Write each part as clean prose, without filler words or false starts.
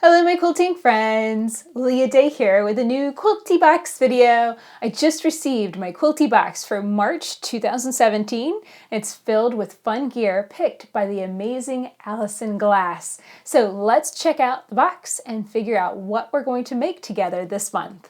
Hello my quilting friends! Leah Day here with a new Quilty Box video. I just received my Quilty Box for March 2017. It's filled with fun gear picked by the amazing Allison Glass. So let's check out the box and figure out what we're going to make together this month.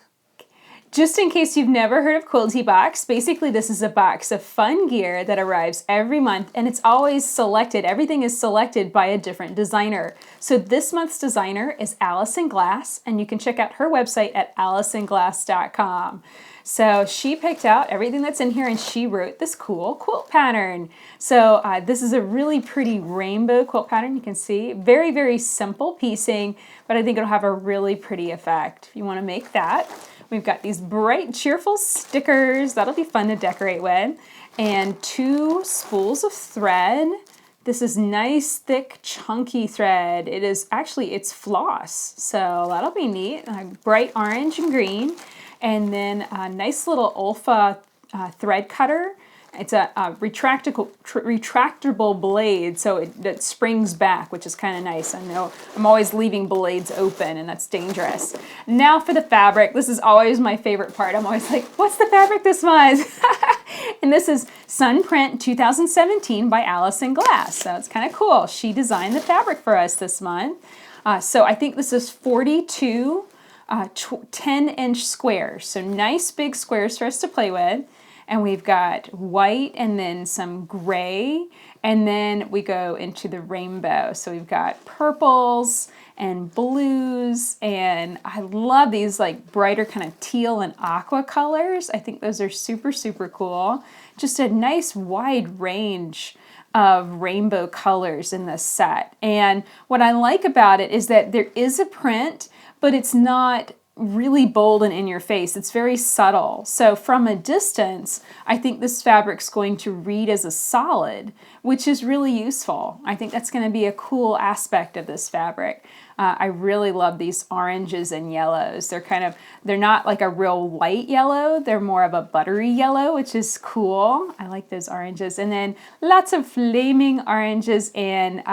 Just in case you've never heard of Quilty Box, basically this is a box of fun gear that arrives every month, and it's always selected. Everything is selected by a different designer. So this month's designer is Allison Glass, and you can check out her website at allisonglass.com. So she picked out everything that's in here and she wrote this cool quilt pattern. So this is a really pretty rainbow quilt pattern. You can see very, very simple piecing, but I think it'll have a really pretty effect if you want to make that. We've got these bright, cheerful stickers. That'll be fun to decorate with. And 2 spools of thread. This is nice, thick, chunky thread. It is actually, it's floss. So that'll be neat. Bright orange and green. And then a nice little Olfa thread cutter. It's a retractable blade, so it springs back, which is kind of nice. I know I'm always leaving blades open, and that's dangerous. Now for the fabric. This is always my favorite part. I'm always like, what's the fabric this month? And this is Sun Print 2017 by Allison Glass. So it's kind of cool. She designed the fabric for us this month. So I think this is 42 10-inch squares. So nice big squares for us to play with. And we've got white and then some gray, and then we go into the rainbow. So we've got purples and blues, and I love these like brighter kind of teal and aqua colors. I think those are super, super cool. Just a nice wide range of rainbow colors in this set. And what I like about it is that there is a print, but it's not really bold and in your face. It's very subtle. So from a distance, I think this fabric's going to read as a solid, which is really useful. I think that's going to be a cool aspect of this fabric. I really love these oranges and yellows. They're not like a real light yellow. They're more of a buttery yellow, which is cool. I like those oranges. And then lots of flaming oranges and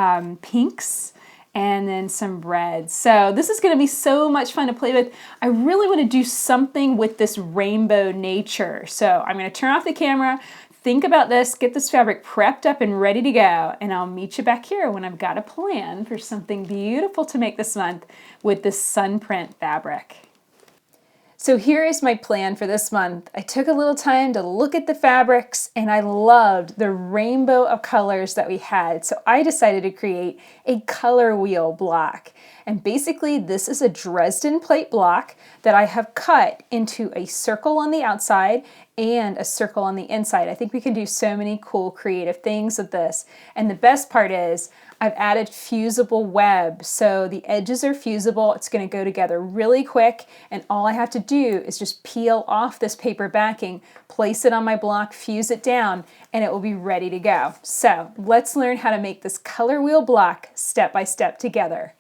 pinks, and then some reds. So this is going to be so much fun to play with. I really want to do something with this rainbow nature. So I'm going to turn off the camera, think about this, get this fabric prepped up and ready to go, and I'll meet you back here when I've got a plan for something beautiful to make this month with this sun print fabric. So here is my plan for this month. I took a little time to look at the fabrics, and I loved the rainbow of colors that we had. So I decided to create a color wheel block. And basically this is a Dresden plate block that I have cut into a circle on the outside and a circle on the inside. I think we can do so many cool creative things with this. And the best part is I've added fusible web. So the edges are fusible. It's going to go together really quick. And all I have to do is just peel off this paper backing, place it on my block, fuse it down, and it will be ready to go. So let's learn how to make this color wheel block step by step together.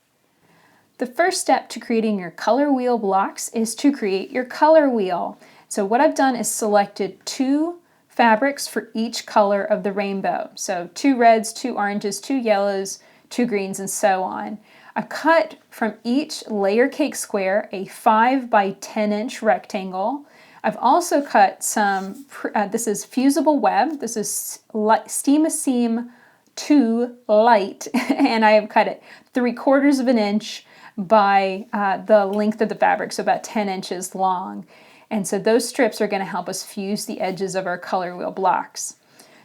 The first step to creating your color wheel blocks is to create your color wheel. So what I've done is selected 2 fabrics for each color of the rainbow. So 2 reds, 2 oranges, 2 yellows, 2 greens, and so on. I cut from each layer cake square a 5 by 10-inch rectangle. I've also cut some, this is fusible web. This is Steam a Seam 2 light, and I have cut it 3/4 of an inch by the length of the fabric, so about 10 inches long. And so those strips are going to help us fuse the edges of our color wheel blocks.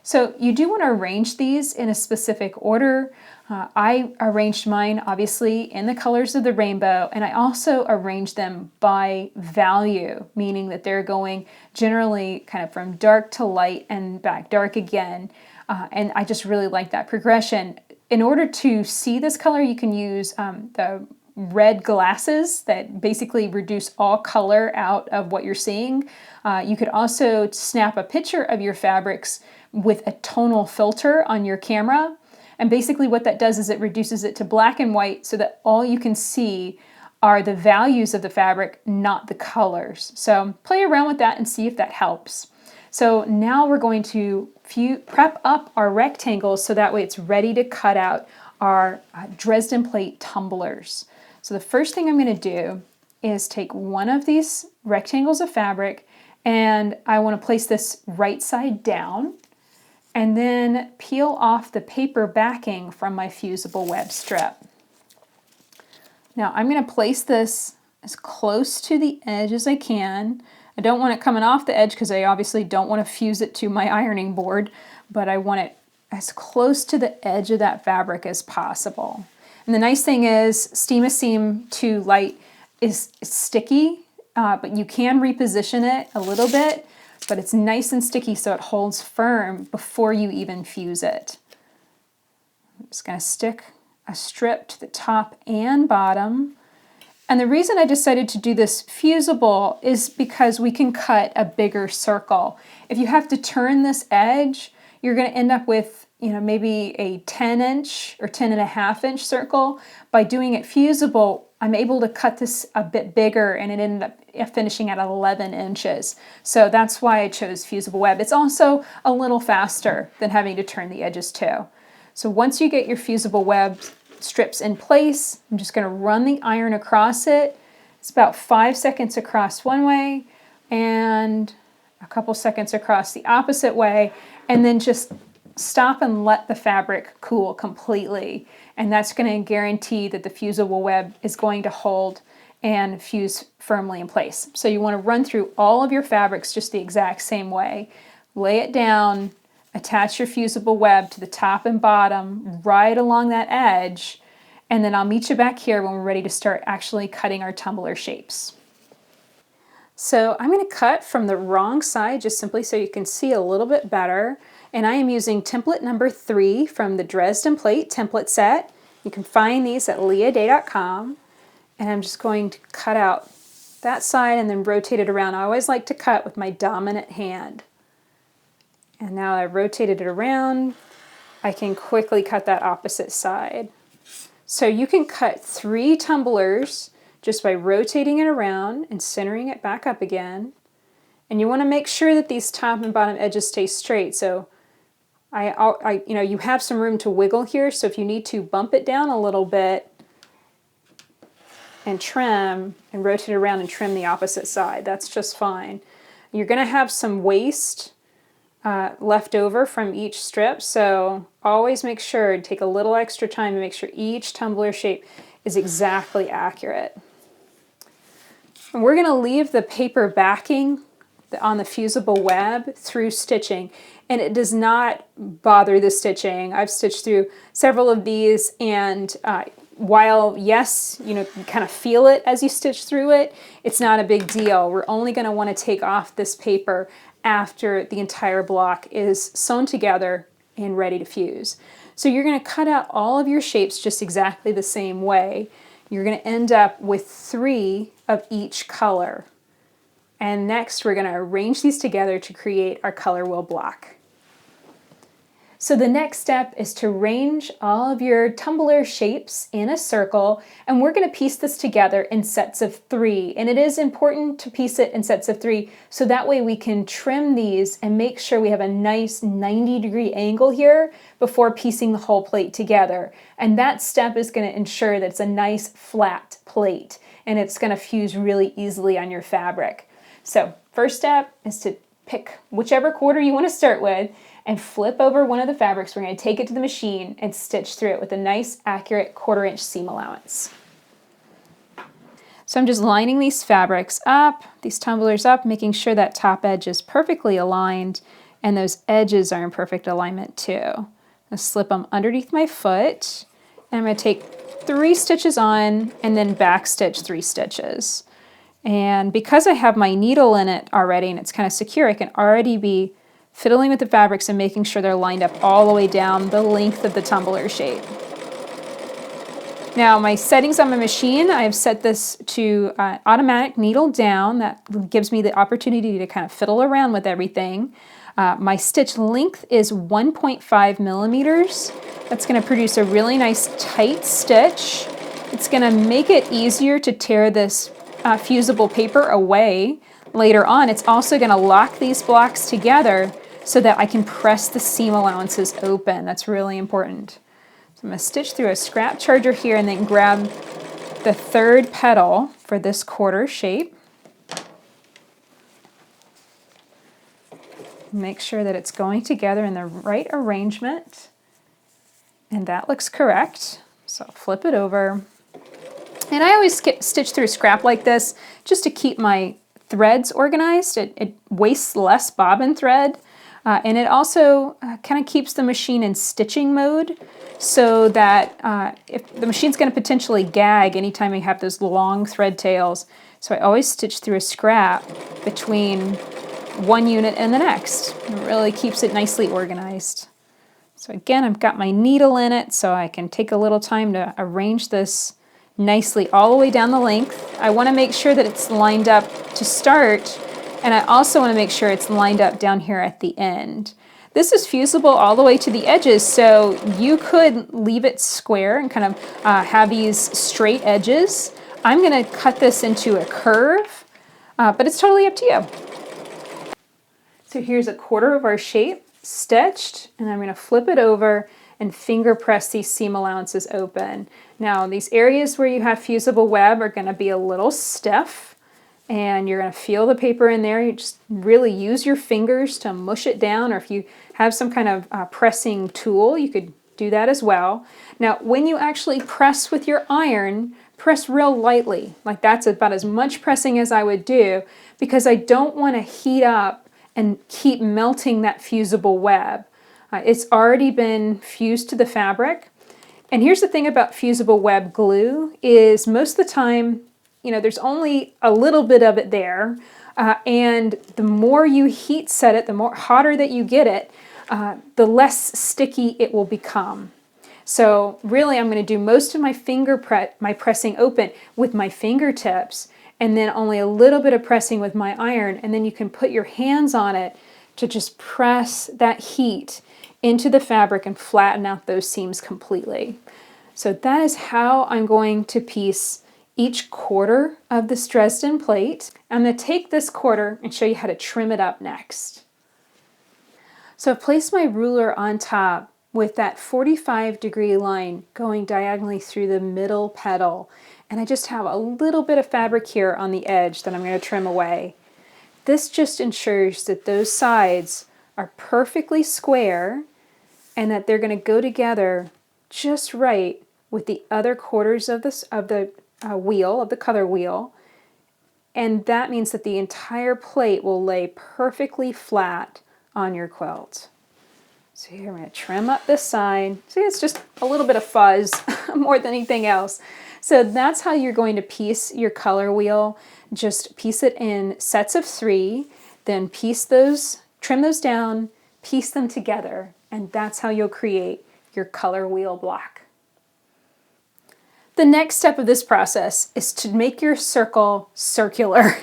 So you do want to arrange these in a specific order. I arranged mine obviously in the colors of the rainbow, and I also arranged them by value, meaning that they're going generally kind of from dark to light and back dark again. And I just really like that progression. In order to see this color, you can use the red glasses that basically reduce all color out of what you're seeing. You could also snap a picture of your fabrics with a tonal filter on your camera. And basically what that does is it reduces it to black and white so that all you can see are the values of the fabric, not the colors. So play around with that and see if that helps. So now we're going to prep up our rectangles so that way it's ready to cut out our Dresden plate tumblers. So the first thing I'm going to do is take one of these rectangles of fabric, and I want to place this right side down, and then peel off the paper backing from my fusible web strip. Now I'm going to place this as close to the edge as I can. I don't want it coming off the edge because I obviously don't want to fuse it to my ironing board, but I want it as close to the edge of that fabric as possible. And the nice thing is Steam a Seam 2 Light is sticky, but you can reposition it a little bit, but it's nice and sticky so it holds firm before you even fuse it. I'm just going to stick a strip to the top and bottom. And the reason I decided to do this fusible is because we can cut a bigger circle. If you have to turn this edge, you're going to end up with, maybe a 10-inch or 10.5-inch circle. By doing it fusible, I'm able to cut this a bit bigger, and it ended up finishing at 11 inches. So that's why I chose fusible web. It's also a little faster than having to turn the edges too. So once you get your fusible web strips in place, I'm just going to run the iron across it. It's about 5 seconds across one way and a couple seconds across the opposite way, and then just stop and let the fabric cool completely. And that's going to guarantee that the fusible web is going to hold and fuse firmly in place. So you want to run through all of your fabrics just the exact same way. Lay it down, attach your fusible web to the top and bottom, right along that edge, and then I'll meet you back here when we're ready to start actually cutting our tumbler shapes. So I'm going to cut from the wrong side just simply so you can see a little bit better. And I am using template number 3 from the Dresden Plate template set. You can find these at leahday.com. And I'm just going to cut out that side and then rotate it around. I always like to cut with my dominant hand. And now I've rotated it around, I can quickly cut that opposite side. So you can cut 3 tumblers just by rotating it around and centering it back up again. And you want to make sure that these top and bottom edges stay straight. So you have some room to wiggle here, so if you need to bump it down a little bit and trim and rotate it around and trim the opposite side, that's just fine. You're going to have some waste left over from each strip, so always make sure to take a little extra time to make sure each tumbler shape is exactly accurate. And we're going to leave the paper backing on the fusible web through stitching, and it does not bother the stitching. I've stitched through several of these, and while yes, you kind of feel it as you stitch through it, it's not a big deal. We're only going to want to take off this paper after the entire block is sewn together and ready to fuse. So you're going to cut out all of your shapes just exactly the same way. You're going to end up with 3 of each color. And next we're going to arrange these together to create our color wheel block. So the next step is to arrange all of your tumbler shapes in a circle, and we're going to piece this together in sets of 3. And it is important to piece it in sets of 3 so that way we can trim these and make sure we have a nice 90-degree angle here before piecing the whole plate together. And that step is going to ensure that it's a nice flat plate and it's going to fuse really easily on your fabric. So first step is to pick whichever quarter you want to start with and flip over one of the fabrics. We're going to take it to the machine and stitch through it with a nice accurate 1/4 inch seam allowance. So I'm just lining these fabrics up, these tumblers up, making sure that top edge is perfectly aligned and those edges are in perfect alignment too. I'm going to slip them underneath my foot, and I'm going to take 3 stitches on and then back stitch 3 stitches. And because I have my needle in it already and it's kind of secure, I can already be fiddling with the fabrics and making sure they're lined up all the way down the length of the tumbler shape. Now my settings on my machine, I have set this to automatic needle down. That gives me the opportunity to kind of fiddle around with everything. My stitch length is 1.5 millimeters. That's going to produce a really nice tight stitch. It's going to make it easier to tear this fusible paper away later on. It's also going to lock these blocks together so that I can press the seam allowances open. That's really important. So I'm going to stitch through a scrap charger here and then grab the third petal for this quarter shape. Make sure that it's going together in the right arrangement. And that looks correct. So I'll flip it over. And I always stitch through scrap like this just to keep my threads organized. It wastes less bobbin thread. And it also kind of keeps the machine in stitching mode so that if the machine's going to potentially gag anytime you have those long thread tails. So I always stitch through a scrap between one unit and the next. It really keeps it nicely organized. So again, I've got my needle in it so I can take a little time to arrange this nicely all the way down the length. I want to make sure that it's lined up to start, and I also want to make sure it's lined up down here at the end. This is fusible all the way to the edges, so you could leave it square and kind of have these straight edges. I'm going to cut this into a curve, but it's totally up to you. So here's a quarter of our shape stitched, and I'm going to flip it over and finger press these seam allowances open. Now these areas where you have fusible web are going to be a little stiff, and you're going to feel the paper in there. You just really use your fingers to mush it down, or if you have some kind of pressing tool, you could do that as well. Now when you actually press with your iron, press real lightly. Like that's about as much pressing as I would do, because I don't want to heat up and keep melting that fusible web. It's already been fused to the fabric. And here's the thing about fusible web glue is most of the time, you know, there's only a little bit of it there. And the more you heat set it, the more hotter that you get it, the less sticky it will become. So really I'm going to do most of my my pressing open with my fingertips, and then only a little bit of pressing with my iron, and then you can put your hands on it to just press that heat into the fabric and flatten out those seams completely. So that is how I'm going to piece each quarter of this Dresden plate. I'm going to take this quarter and show you how to trim it up next. So I've placed my ruler on top with that 45-degree line going diagonally through the middle petal. And I just have a little bit of fabric here on the edge that I'm going to trim away. This just ensures that those sides are perfectly square and that they're going to go together just right with the other quarters of the wheel, of the color wheel. And that means that the entire plate will lay perfectly flat on your quilt. So here I'm going to trim up this side. See, it's just a little bit of fuzz more than anything else. So that's how you're going to piece your color wheel. Just piece it in sets of 3, then trim those down, piece them together, and that's how you'll create your color wheel block. The next step of this process is to make your circle circular.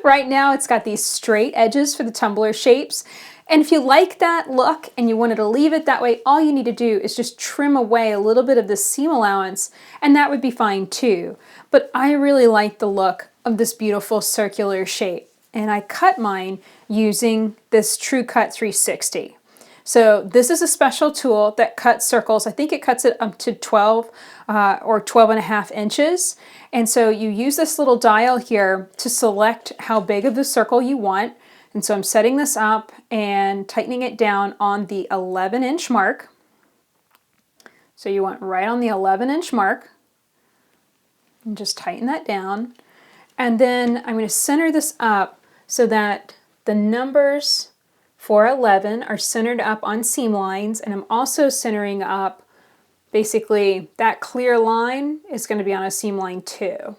Right now it's got these straight edges for the tumbler shapes. And if you like that look and you wanted to leave it that way, all you need to do is just trim away a little bit of the seam allowance, and that would be fine too. But I really like the look of this beautiful circular shape, and I cut mine using this True Cut 360. So this is a special tool that cuts circles. I think it cuts it up to 12 or 12.5 inches. And so you use this little dial here to select how big of the circle you want. And so I'm setting this up and tightening it down on the 11-inch mark. So you want right on the 11-inch mark. And just tighten that down. And then I'm going to center this up so that the numbers for 11 are centered up on seam lines. And I'm also centering up, basically, that clear line is going to be on a seam line too.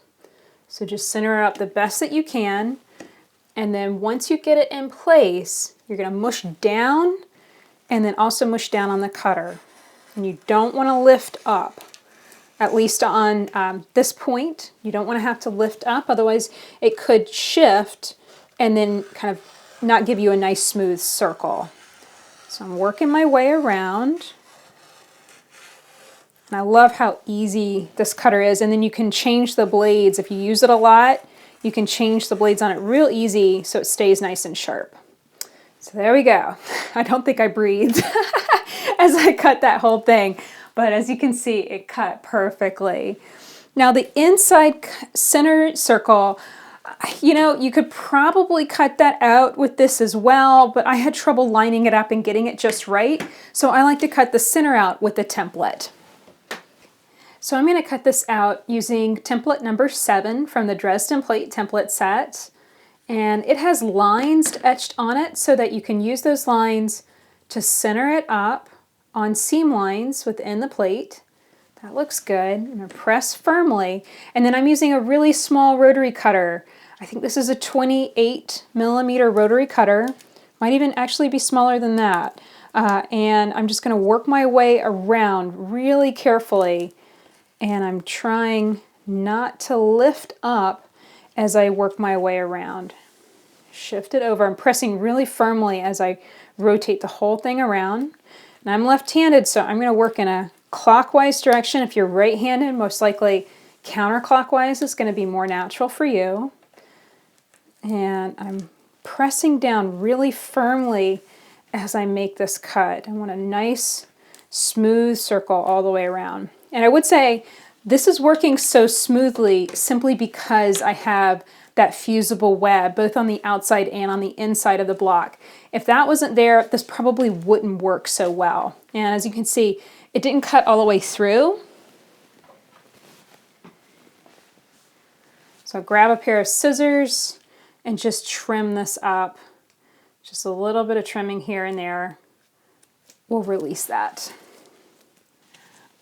So just center it up the best that you can. And then once you get it in place, you're going to mush down and then also mush down on the cutter. And you don't want to lift up, at least on this point. You don't want to have to lift up, otherwise it could shift and then kind of not give you a nice smooth circle. So I'm working my way around. And I love how easy this cutter is. And then you can change the blades. If you use it a lot, you can change the blades on it real easy so it stays nice and sharp. So there we go. I don't think I breathed as I cut that whole thing, but as you can see, it cut perfectly. Now the inside center circle, you know, you could probably cut that out with this as well, but I had trouble lining it up and getting it just right. So I like to cut the center out with the template. So I'm going to cut this out using template number 7 from the Dresden Plate template set. And it has lines etched on it so that you can use those lines to center it up on seam lines within the plate. That looks good. I'm going to press firmly. And then I'm using a really small rotary cutter. I think this is a 28mm rotary cutter. Might even actually be smaller than that. And I'm just going to work my way around really carefully. And I'm trying not to lift up as I work my way around. Shift it over. I'm pressing really firmly as I rotate the whole thing around. And I'm left-handed, so I'm going to work in a clockwise direction. If you're right-handed, most likely counterclockwise is going to be more natural for you. And I'm pressing down really firmly as I make this cut. I want a nice, smooth circle all the way around. And I would say this is working so smoothly simply because I have that fusible web both on the outside and on the inside of the block. If that wasn't there, this probably wouldn't work so well. And as you can see, it didn't cut all the way through. So grab a pair of scissors and just trim this up. Just a little bit of trimming here and there. We'll release that.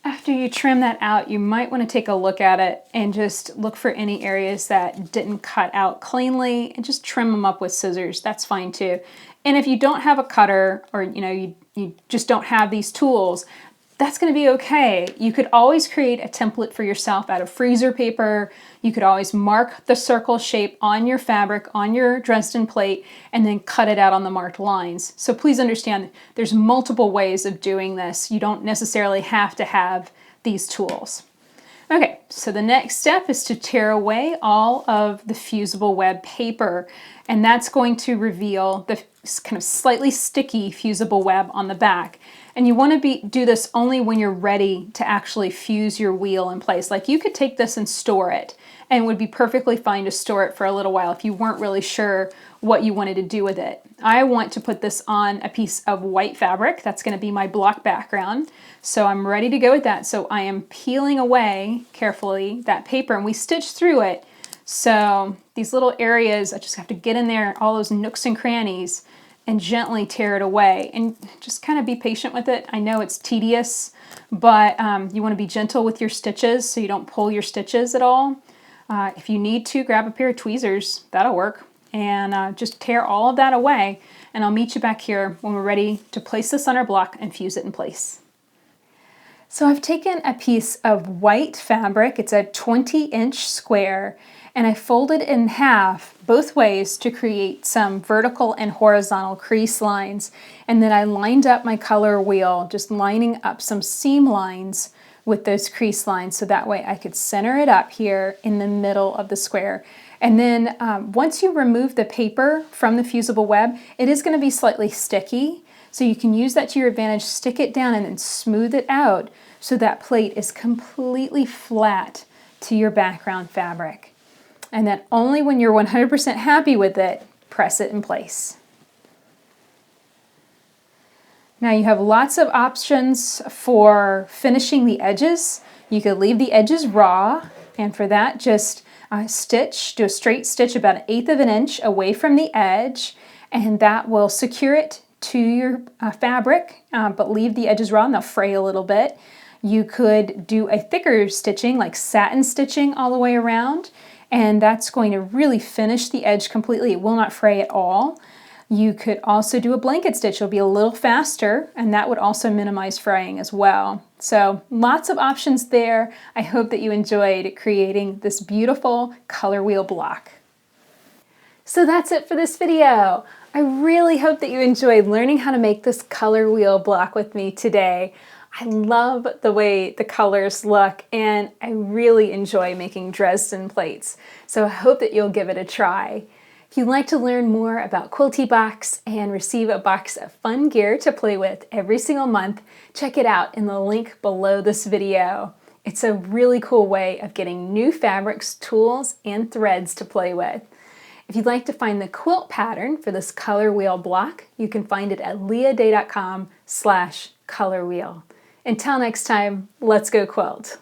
After you trim that out, you might want to take a look at it and just look for any areas that didn't cut out cleanly and just trim them up with scissors. That's fine too. And if you don't have a cutter or you just don't have these tools, that's going to be okay. You could always create a template for yourself out of freezer paper. You could always mark the circle shape on your fabric, on your Dresden plate, and then cut it out on the marked lines. So please understand there's multiple ways of doing this. You don't necessarily have to have these tools. Okay, so the next step is to tear away all of the fusible web paper, and that's going to reveal the kind of slightly sticky fusible web on the back. And you want to do this only when you're ready to actually fuse your wheel in place. Like you could take this and store it, and it would be perfectly fine to store it for a little while if you weren't really sure what you wanted to do with it. I want to put this on a piece of white fabric. That's going to be my block background. So I'm ready to go with that. So I am peeling away carefully that paper, and we stitch through it. So these little areas, I just have to get in there, all those nooks and crannies, and gently tear it away. And just kind of be patient with it. I know it's tedious, but you want to be gentle with your stitches so you don't pull your stitches at all. If you need to, grab a pair of tweezers. That'll work. And just tear all of that away. And I'll meet you back here when we're ready to place this on our block and fuse it in place. So I've taken a piece of white fabric. It's a 20-inch square. And I folded it in half both ways to create some vertical and horizontal crease lines. And then I lined up my color wheel, just lining up some seam lines with those crease lines so that way I could center it up here in the middle of the square. And then once you remove the paper from the fusible web, it is going to be slightly sticky. So you can use that to your advantage, stick it down and then smooth it out so that plate is completely flat to your background fabric. And then only when you're 100% happy with it, press it in place. Now you have lots of options for finishing the edges. You could leave the edges raw, and for that just do a straight stitch about 1/8 of an inch away from the edge, and that will secure it to your fabric, but leave the edges raw and they'll fray a little bit. You could do a thicker stitching, like satin stitching all the way around, and that's going to really finish the edge completely. It will not fray at all. You could also do a blanket stitch. It'll be a little faster, and that would also minimize fraying as well. So lots of options there. I hope that you enjoyed creating this beautiful color wheel block. So that's it for this video. I really hope that you enjoyed learning how to make this color wheel block with me today. I love the way the colors look, and I really enjoy making Dresden plates. So I hope that you'll give it a try. If you'd like to learn more about Quilty Box and receive a box of fun gear to play with every single month, check it out in the link below this video. It's a really cool way of getting new fabrics, tools, and threads to play with. If you'd like to find the quilt pattern for this color wheel block, you can find it at leahday.com/colorwheel. Until next time, let's go quilt.